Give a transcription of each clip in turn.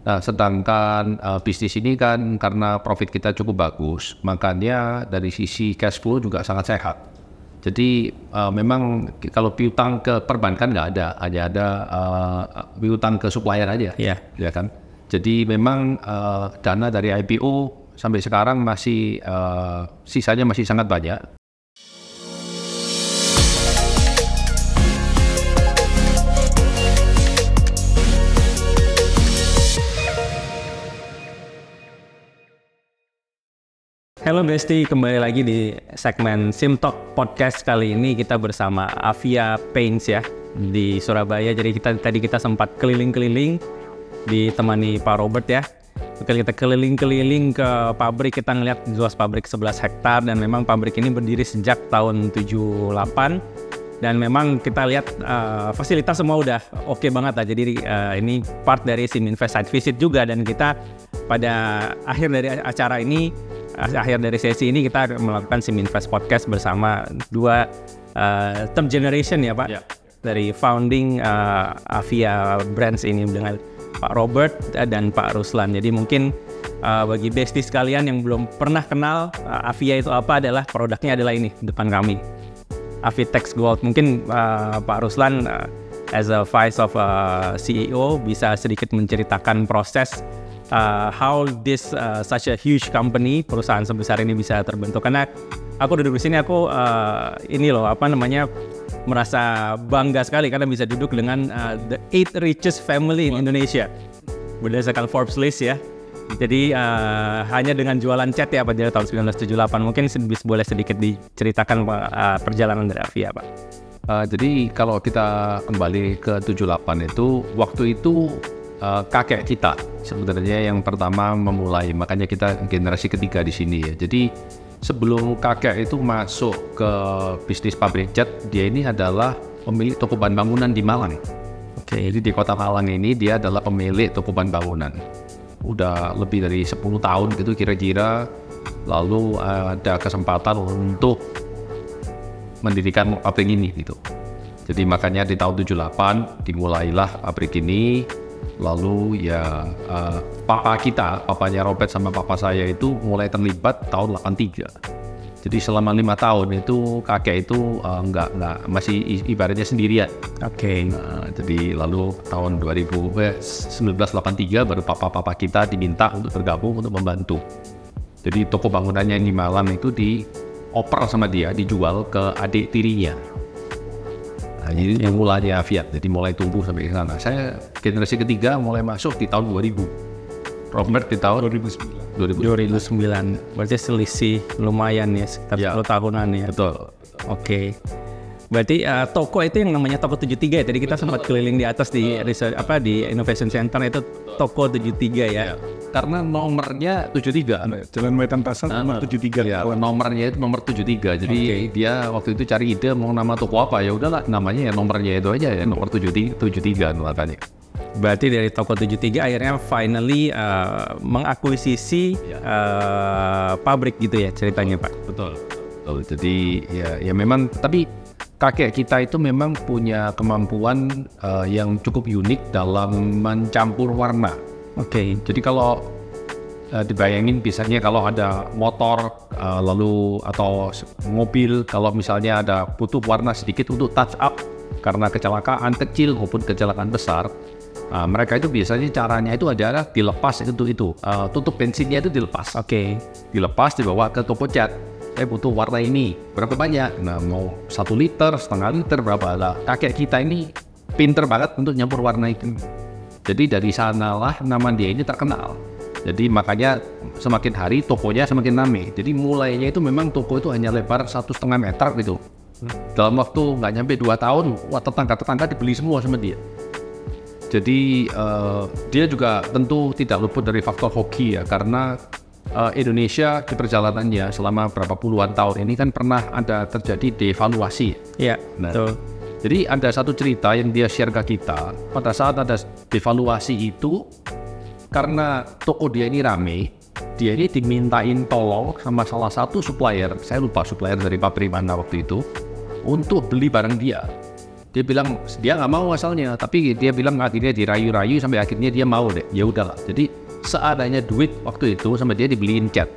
Nah, sedangkan bisnis ini kan karena profit kita cukup bagus, makanya dari sisi cash flow juga sangat sehat. Jadi memang kalau piutang ke perbankan nggak ada, hanya ada piutang ke supplier aja, ya kan. Jadi memang dana dari IPO sampai sekarang masih sisanya masih sangat banyak. Halo Besti, kembali lagi di segmen Simtalk Podcast. Kali ini kita bersama Avia Paints ya di Surabaya. Jadi tadi kita sempat keliling-keliling ditemani Pak Robert ya. Kita keliling-keliling ke pabrik, kita ngeliat luas pabrik 11 hektar dan memang pabrik ini berdiri sejak tahun 78. Dan memang kita lihat fasilitas semua udah oke banget lah. Jadi ini part dari Siminvest Site Visit juga, dan kita pada akhir dari acara ini, akhir dari sesi ini kita melakukan Siminvest Podcast bersama dua third generation ya Pak, dari founding Avia Brands ini dengan Pak Robert dan Pak Ruslan. Jadi mungkin bagi besties sekalian yang belum pernah kenal Avia itu apa, adalah produknya adalah ini depan kami, Avitex Gold. Mungkin Pak Ruslan as a vice of CEO bisa sedikit menceritakan proses how this such a huge company, perusahaan sebesar ini bisa terbentuk. Karena aku duduk di sini, aku merasa bangga sekali karena bisa duduk dengan the 8th richest family in Indonesia berdasarkan Forbes list ya. Jadi hanya dengan jualan cat ya pada tahun 1978. Mungkin boleh sedikit diceritakan perjalanan dari Avia Pak. Jadi kalau kita kembali ke 78 itu, waktu itu kakek kita sebenarnya yang pertama memulai, makanya kita generasi ketiga di sini ya. Jadi sebelum kakek itu masuk ke bisnis pabrik cat, dia ini adalah pemilik toko bahan bangunan di Malang. Jadi di kota Malang ini dia adalah pemilik toko bahan bangunan. Udah lebih dari 10 tahun gitu kira-kira. Lalu ada kesempatan untuk mendirikan pabrik ini gitu. Jadi makanya di tahun 78 dimulailah pabrik ini. Lalu ya papanya Robert sama papa saya itu mulai terlibat tahun 83. Jadi selama 5 tahun itu kakek itu nggak masih ibaratnya sendirian. Jadi lalu tahun 1983 baru papa kita diminta untuk bergabung untuk membantu. Jadi toko bangunannya di Malang itu dioper sama dia, dijual ke adik tirinya. Jadi mulanya Avia, jadi mulai tumbuh sampai ke sana. Saya generasi ketiga mulai masuk di tahun 2000. Robert di tahun 2009. Berarti selisih lumayan ya, sekitar 10 tahunan ya. Betul. Berarti toko itu yang namanya toko 73 ya. Tadi kita sempat keliling di atas di Innovation Center, itu toko 73 ya. Karena nomornya 73. Jalan Wetan Pasar nomor 73. Ya, nomornya itu nomor 73. Jadi dia waktu itu cari ide mau nama toko apa, ya udahlah namanya ya nomornya itu aja ya, nomor 73 makanya. Berarti dari toko 73 akhirnya finally mengakuisisi pabrik gitu ya ceritanya Pak. Betul. Jadi ya memang, tapi kakek kita itu memang punya kemampuan yang cukup unik dalam mencampur warna. Jadi kalau dibayangin biasanya kalau ada motor lalu atau mobil, kalau misalnya ada butuh warna sedikit untuk touch up karena kecelakaan kecil maupun kecelakaan besar, mereka itu biasanya caranya itu adalah dilepas itu tutup bensinnya itu dilepas. Dilepas, dibawa ke toko cat. Saya butuh warna ini, berapa banyak? Nah, mau 1 liter, setengah liter, berapa lah. Kakek kita ini pinter banget untuk nyampur warna itu. Jadi dari sanalah nama dia ini terkenal. Jadi makanya semakin hari tokonya semakin ramai. Jadi mulainya itu memang toko itu hanya lebar 1,5 meter gitu. Dalam waktu nggak nyampe 2 tahun, tetangga-tetangga dibeli semua sama dia. Jadi dia juga tentu tidak luput dari faktor hoki ya, karena Indonesia di perjalanannya selama berapa puluhan tahun ini kan pernah ada terjadi devaluasi. Betul. Jadi ada satu cerita yang dia share ke kita, pada saat ada devaluasi itu, karena toko dia ini rame, dia ini dimintain tolong sama salah satu supplier, saya lupa supplier dari pabrik mana waktu itu, untuk beli barang dia. Dia bilang dia nggak mau asalnya, tapi dia bilang akhirnya dirayu-rayu sampai akhirnya dia mau deh. Ya udahlah. Jadi seadanya duit waktu itu sama dia dibeliin cat.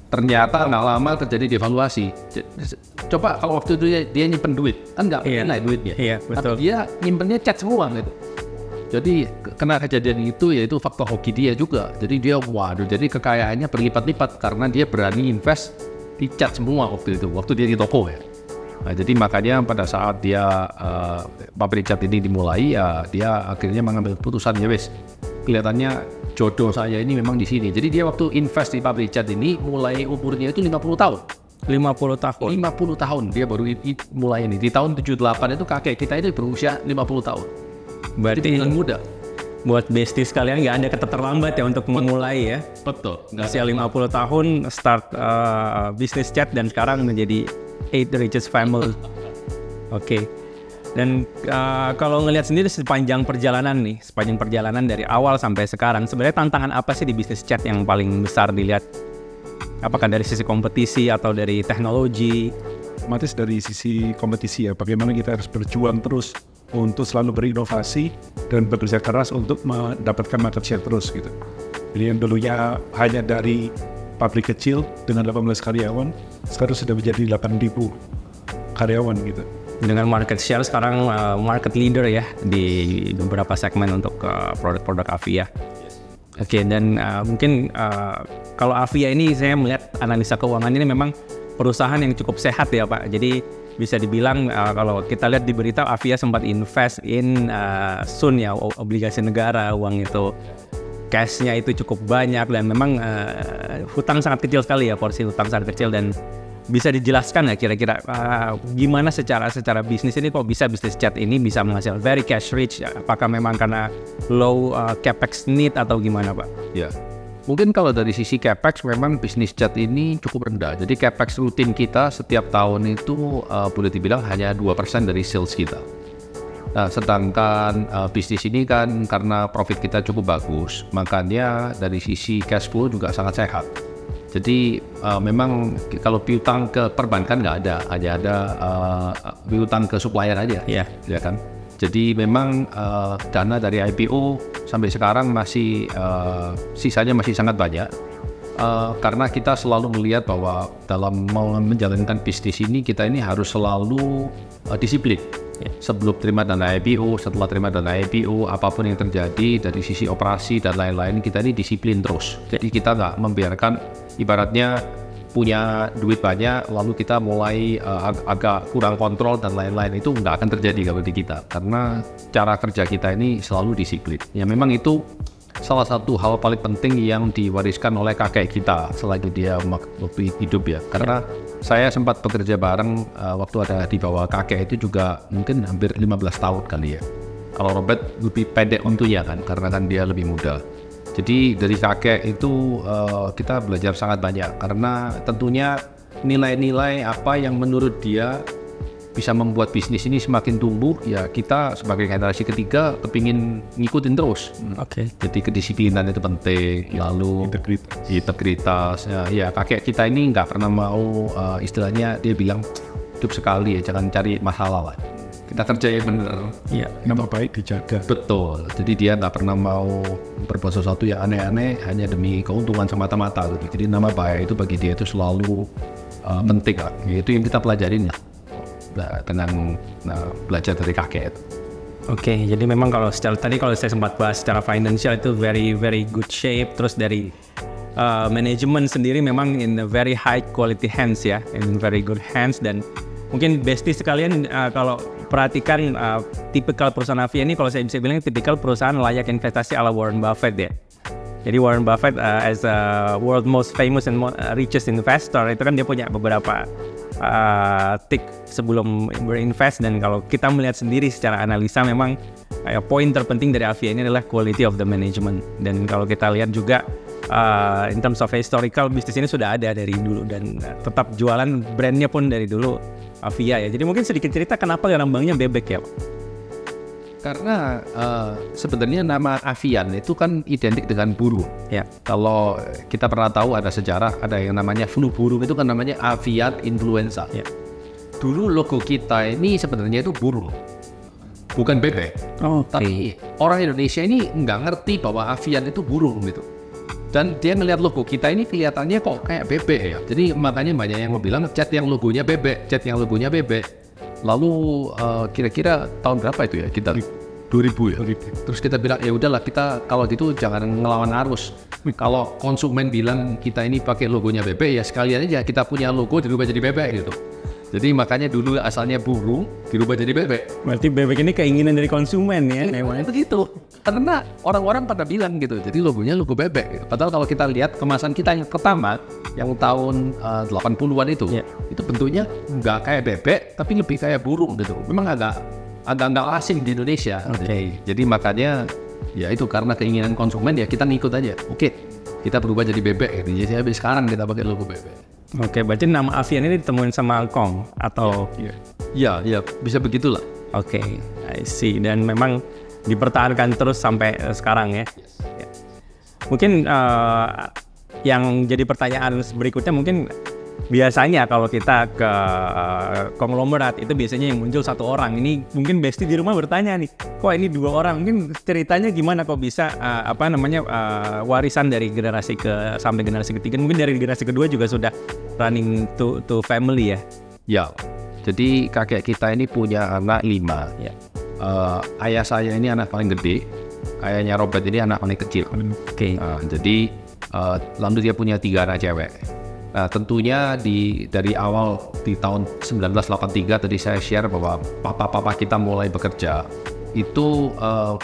Ternyata nggak lama terjadi devaluasi. Coba kalau waktu itu dia nyimpen duit, kan nggak naik duitnya. Iya, betul. Tapi dia nyimpennya cat semua gitu. Jadi kena kejadian itu yaitu faktor hoki dia juga. Jadi dia waduh, jadi kekayaannya berlipat-lipat karena dia berani invest di cat semua waktu itu. Waktu dia di toko ya. Nah, jadi makanya pada saat dia pabrik cat ini dimulai, ya dia akhirnya mengambil keputusan ya wes. Kelihatannya jodoh saya ini memang di sini. Jadi dia waktu invest di pabrik cat ini mulai umurnya itu 50 tahun. 50 tahun. 50 tahun dia baru mulai ini. Di tahun 78 itu kakek kita itu berusia 50 tahun. Berarti Jadi muda. buat bestie sekalian nggak ada kata terlambat ya untuk memulai ya. Betul. Usia 50 tahun start bisnis cat dan sekarang menjadi 8 richest family. Oke. Dan kalau ngelihat sendiri sepanjang perjalanan dari awal sampai sekarang, sebenarnya tantangan apa sih di bisnis cat yang paling besar dilihat? Apakah dari sisi kompetisi atau dari teknologi? Otomatis dari sisi kompetisi ya, bagaimana kita harus berjuang terus untuk selalu berinovasi dan bekerja keras untuk mendapatkan market share terus gitu. Jadi yang dulunya hanya dari pabrik kecil dengan 18 karyawan, sekarang sudah menjadi 8.000 karyawan gitu. Dengan market share sekarang market leader ya di beberapa segmen untuk produk-produk Avia. Oke, dan mungkin kalau Avia ini saya melihat analisa keuangan ini memang perusahaan yang cukup sehat ya Pak. Jadi bisa dibilang kalau kita lihat di berita Avia sempat invest in Sun ya, obligasi negara, uang itu cashnya itu cukup banyak dan memang hutang sangat kecil sekali ya, porsi hutang sangat kecil. Dan bisa dijelaskan ya kira-kira gimana secara bisnis ini kok bisa bisnis cat ini bisa menghasilkan very cash rich? Apakah memang karena low capex need atau gimana Pak? Ya. Mungkin kalau dari sisi capex memang bisnis cat ini cukup rendah. Jadi capex rutin kita setiap tahun itu boleh dibilang hanya 2% dari sales kita. Nah, sedangkan bisnis ini kan karena profit kita cukup bagus, makanya dari sisi cash flow juga sangat sehat. Jadi memang kalau piutang ke perbankan nggak ada, hanya ada piutang ke supplier aja, ya kan. Jadi memang dana dari IPO sampai sekarang masih sisanya masih sangat banyak karena kita selalu melihat bahwa dalam menjalankan bisnis ini kita ini harus selalu disiplin. Sebelum terima dana IPO, setelah terima dana IPO, apapun yang terjadi dari sisi operasi dan lain-lain kita ini disiplin terus. Jadi kita nggak membiarkan ibaratnya punya duit banyak lalu kita mulai agak kurang kontrol dan lain-lain, itu nggak akan terjadi kalau di kita karena cara kerja kita ini selalu disiplin. Ya memang itu salah satu hal paling penting yang diwariskan oleh kakek kita selagi dia waktu hidup ya, karena saya sempat bekerja bareng waktu ada di bawah kakek itu juga mungkin hampir 15 tahun kali ya. Kalau Robert lebih pendek waktunya kan karena kan dia lebih muda. Jadi dari kakek itu kita belajar sangat banyak karena tentunya nilai-nilai apa yang menurut dia bisa membuat bisnis ini semakin tumbuh, ya kita sebagai generasi ketiga kepingin ngikutin terus. Oke. Jadi kedisiplinan itu penting, lalu integritas. Ya kakek kita ini nggak pernah mau istilahnya dia bilang hidup sekali ya, jangan cari masalah lah. Kita kerja yang benar. Iya. Nama baik dijaga. Betul. Jadi dia nggak pernah mau berbuat sesuatu yang aneh-aneh hanya demi keuntungan semata-mata. Jadi nama baik itu bagi dia itu selalu penting lah. Itu yang kita pelajarin ya. Dengan belajar dari kakek. Oke, jadi memang kalau tadi saya sempat bahas secara financial itu very good shape, terus dari manajemen sendiri memang in a very high quality hands ya, in very good hands. Dan mungkin bestie sekalian kalau perhatikan tipikal perusahaan Avia ini, kalau saya bisa bilang tipikal perusahaan layak investasi ala Warren Buffett ya. Jadi Warren Buffett as a world most famous and richest investor itu kan dia punya beberapa tick sebelum berinvest, dan kalau kita melihat sendiri secara analisa memang poin terpenting dari Avia ini adalah quality of the management. Dan kalau kita lihat juga in terms of historical bisnis ini sudah ada dari dulu dan tetap jualan brandnya pun dari dulu Avia ya. Jadi mungkin sedikit cerita kenapa lambangnya bebek ya Pak? Karena sebenarnya nama avian itu kan identik dengan burung. Ya. Kalau kita pernah tahu ada sejarah, ada yang namanya flu burung itu kan namanya avian influenza. Ya. dulu logo kita ini sebenarnya itu burung, bukan bebek. Tapi orang Indonesia ini nggak ngerti bahwa avian itu burung gitu. Dan dia ngelihat logo kita ini kelihatannya kok kayak bebek ya. Jadi makanya banyak yang mau bilang cat yang logonya bebek, cat yang logonya bebek. Lalu kira-kira tahun berapa itu ya kita? 2000 ya. Terus kita bilang ya udahlah, kita kalau gitu jangan ngelawan arus. Kalau konsumen bilang kita ini pakai logonya bebek, ya sekalian aja kita punya logo dirubah jadi bebek gitu. Jadi makanya dulu asalnya burung dirubah jadi bebek. Berarti bebek ini keinginan dari konsumen ya? Memang begitu. Karena orang-orang pada bilang gitu. Jadi logonya logo bebek gitu. Padahal kalau kita lihat kemasan kita yang pertama, yang tahun 80-an itu bentuknya nggak kayak bebek, tapi lebih kayak burung gitu. Memang agak nggak asing di Indonesia. Jadi makanya ya itu karena keinginan konsumen ya kita ngikut aja. Oke, kita berubah jadi bebek. Jadi habis sekarang kita pakai logo bebek. Oke, berarti nama avian ini ditemuin sama Kong atau? Ya, bisa begitulah. Oke, I see. Dan memang dipertahankan terus sampai sekarang ya. Mungkin yang jadi pertanyaan berikutnya mungkin biasanya kalau kita ke konglomerat itu biasanya yang muncul satu orang. Ini mungkin Besti di rumah bertanya nih, kok ini dua orang? Mungkin ceritanya gimana kok bisa warisan dari generasi sampai generasi ketiga? Mungkin dari generasi kedua juga sudah running to family ya? Ya, jadi kakek kita ini punya anak 5. Ya. Ayah saya ini anak paling gede, ayahnya Robert ini anak paling kecil. Jadi lalu dia punya 3 anak cewek. Nah, tentunya dari awal di tahun 1983 tadi saya share bahwa papa-papa kita mulai bekerja itu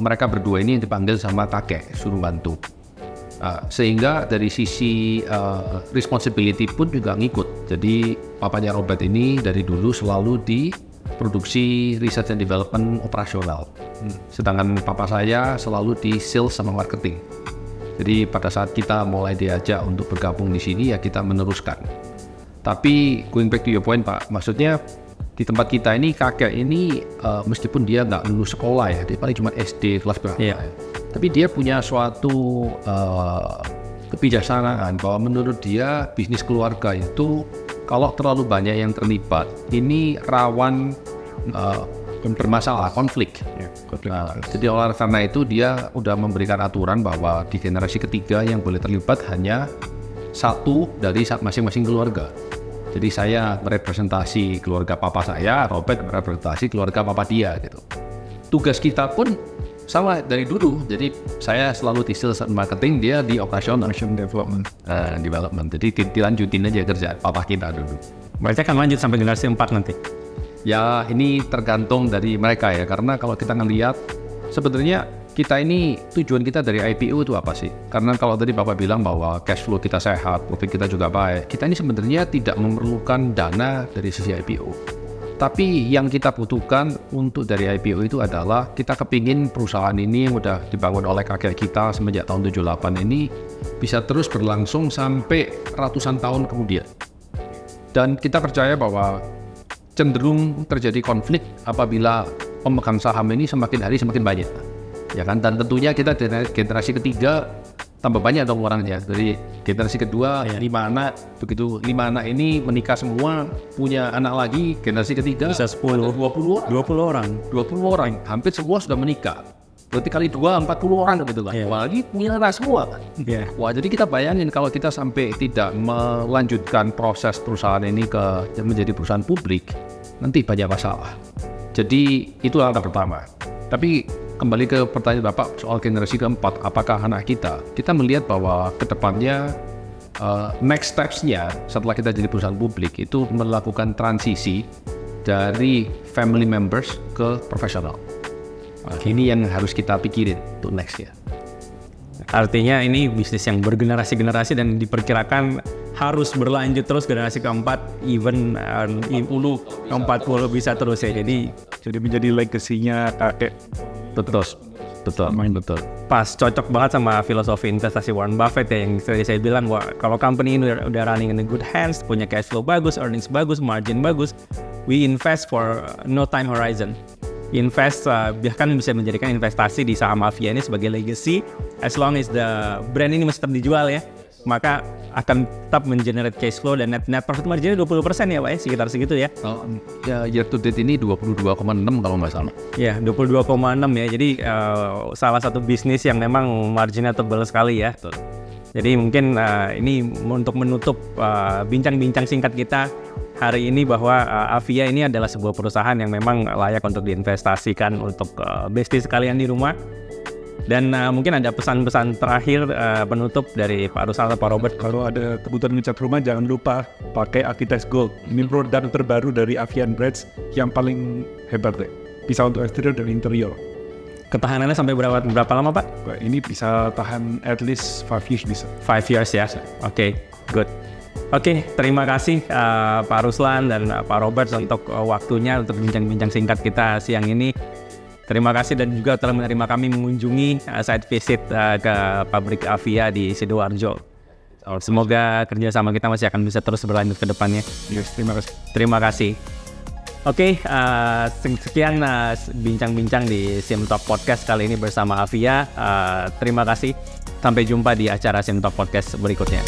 mereka berdua ini dipanggil sama kakek suruh bantu. Sehingga dari sisi responsibility pun juga ngikut. Jadi papanya Robert ini dari dulu selalu di produksi research and development operasional. Sedangkan papa saya selalu di sales sama marketing. Jadi pada saat kita mulai diajak untuk bergabung di sini ya kita meneruskan. Tapi going back to your point Pak, maksudnya di tempat kita ini kakek ini meskipun dia nggak lulus sekolah ya, dia paling cuma SD kelas berapa ya. Tapi dia punya suatu kebijaksanaan bahwa menurut dia bisnis keluarga itu kalau terlalu banyak yang terlibat ini rawan bermasalah, konflik. Jadi oleh karena itu dia udah memberikan aturan bahwa di generasi ketiga yang boleh terlibat hanya satu dari masing-masing keluarga. Jadi saya merepresentasi keluarga papa saya, Robert merepresentasi keluarga papa dia gitu. Tugas kita pun sama dari dulu. Jadi saya selalu di sales and marketing, dia di operational development. Jadi dilanjutin aja kerjaan papa kita dulu. Berarti akan lanjut sampai generasi 4 nanti? Ya ini tergantung dari mereka ya, karena kalau kita ngelihat sebenarnya kita ini tujuan kita dari IPO itu apa sih? Karena kalau tadi Bapak bilang bahwa cash flow kita sehat, profit kita juga baik, kita ini sebenarnya tidak memerlukan dana dari sisi IPO. Tapi yang kita butuhkan untuk dari IPO itu adalah kita kepingin perusahaan ini yang udah dibangun oleh kakek kita semenjak tahun 78 ini bisa terus berlangsung sampai ratusan tahun kemudian. Dan kita percaya bahwa cenderung terjadi konflik apabila pemegang saham ini semakin hari semakin banyak, ya kan? Dan tentunya kita generasi ketiga tambah banyak dong orangnya. Dari generasi kedua 5 anak, begitu 5 anak ini menikah semua, punya anak lagi, generasi ketiga bisa 10, 20 orang, hampir semua sudah menikah. Berarti kali 2, 40 orang gitu kan. Apalagi punya anak semua kan. Wah, jadi kita bayangin kalau kita sampai tidak melanjutkan proses perusahaan ini menjadi perusahaan publik, nanti banyak masalah. Jadi itu langkah pertama. Tapi kembali ke pertanyaan Bapak soal generasi keempat, apakah anak kita melihat bahwa kedepannya next steps-nya setelah kita jadi perusahaan publik itu melakukan transisi dari family members ke profesional. Ini yang harus kita pikirin untuk next ya. Artinya ini bisnis yang bergenerasi-generasi dan diperkirakan harus berlanjut terus generasi keempat, even 40 bisa terus ya. Jadi menjadi legasinya kakek. Betul. Pas, cocok banget sama filosofi investasi Warren Buffett ya, yang saya bilang bahwa kalau company ini udah running in a good hands, punya cash flow bagus, earnings bagus, margin bagus, we invest for no time horizon. Invest bahkan bisa menjadikan investasi di saham Avia ini sebagai legacy as long as the brand ini masih tetap dijual ya. maka akan tetap mengenerate cash flow dan net profit margin 20% ya Pak ya, sekitar segitu ya. Ya year to date ini 22,6 kalau nggak salah. Ya 22,6 ya, jadi salah satu bisnis yang memang marginnya tebal sekali ya. Jadi mungkin ini untuk menutup bincang-bincang singkat kita hari ini bahwa Avia ini adalah sebuah perusahaan yang memang layak untuk diinvestasikan untuk bestie sekalian di rumah. Dan mungkin ada pesan-pesan terakhir penutup dari Pak Ruslan atau Pak Robert. Kalau ada kebutuhan ngecat rumah, jangan lupa pakai Architects Gold. Ini produk terbaru dari Avian Brands yang paling hebat deh. Bisa untuk eksterior dan interior. Ketahanannya sampai berapa lama Pak? Ini bisa tahan at least 5 years bisa. 5 years ya. Oke, good. Oke, terima kasih Pak Ruslan dan Pak Robert untuk waktunya untuk bincang-bincang singkat kita siang ini. Terima kasih dan juga telah menerima kami mengunjungi site visit ke pabrik Avia di Sidoarjo. Semoga kerjasama kita masih akan bisa terus berlanjut ke depannya. Yes, terima kasih. Terima kasih. Oke, sekian bincang-bincang di Simtalk Podcast kali ini bersama Avia. Terima kasih. Sampai jumpa di acara Simtalk Podcast berikutnya.